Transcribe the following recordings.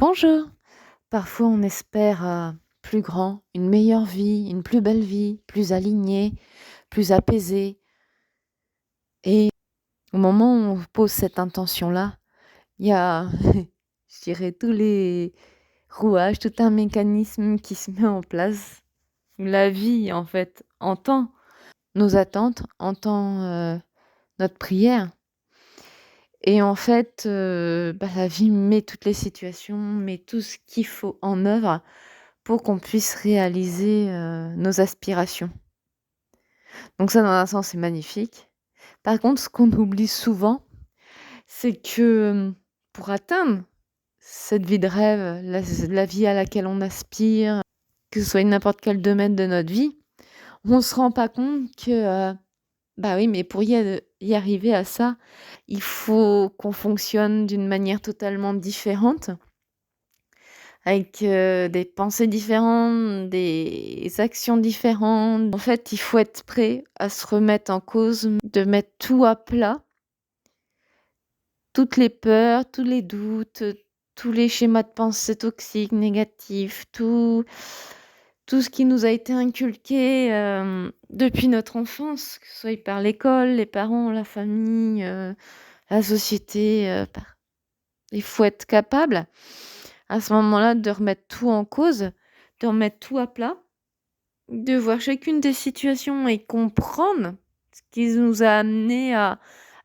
Bonjour. Parfois, on espère plus grand, une meilleure vie, une plus belle vie, plus alignée, plus apaisée. Et au moment où on pose cette intention-là, il y a, je dirais, tous les rouages, tout un mécanisme qui se met en place. La vie, en fait, entend nos attentes, entend notre prière. Et en fait, la vie met toutes les situations, met tout ce qu'il faut en œuvre pour qu'on puisse réaliser, nos aspirations. Donc ça, dans un sens, c'est magnifique. Par contre, ce qu'on oublie souvent, c'est que, pour atteindre cette vie de rêve, la vie à laquelle on aspire, que ce soit n'importe quel domaine de notre vie, on se rend pas compte que, oui, mais pour y arriver à ça, il faut qu'on fonctionne d'une manière totalement différente. Avec, des pensées différentes, des actions différentes. En fait, il faut être prêt à se remettre en cause, de mettre tout à plat, toutes les peurs, tous les doutes, tous les schémas de pensée toxiques, négatifs, tout ce qui nous a été inculqué, depuis notre enfance, que ce soit par l'école, les parents, la famille, la société, il faut être capable, à ce moment-là, de remettre tout en cause, de remettre tout à plat, de voir chacune des situations et comprendre ce qui nous a amené à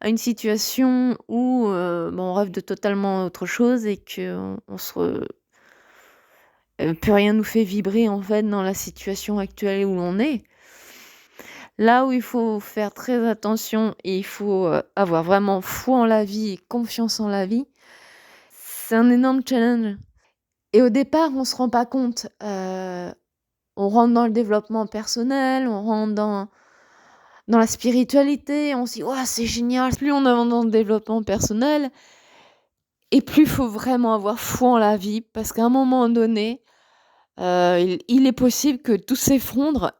une situation où, on rêve de totalement autre chose et qu'on se plus rien nous fait vibrer, en fait, dans la situation actuelle où l'on est. Là où il faut faire très attention et il faut, avoir vraiment foi en la vie et confiance en la vie, c'est un énorme challenge. Et au départ, on se rend pas compte, on rentre dans le développement personnel, on rentre dans la spiritualité, on se dit: «Waouh, c'est génial!» Plus on avance dans le développement personnel et plus il faut vraiment avoir foi en la vie parce qu'à un moment donné, il est possible que tout s'effondre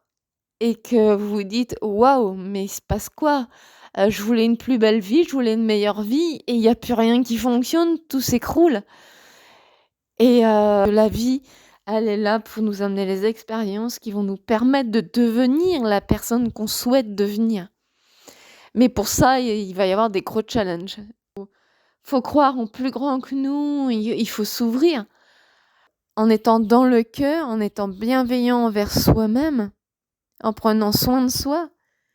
et que vous vous dites: «Waouh, mais il se passe quoi? Je voulais une plus belle vie, je voulais une meilleure vie et il y a plus rien qui fonctionne, tout s'écroule». Et la vie, elle est là pour nous amener les expériences qui vont nous permettre de devenir la personne qu'on souhaite devenir. Mais pour ça, il va y avoir des gros challenges. Faut croire en plus grand que nous, il faut s'ouvrir. En étant dans le cœur, en étant bienveillant envers soi-même, en prenant soin de soi,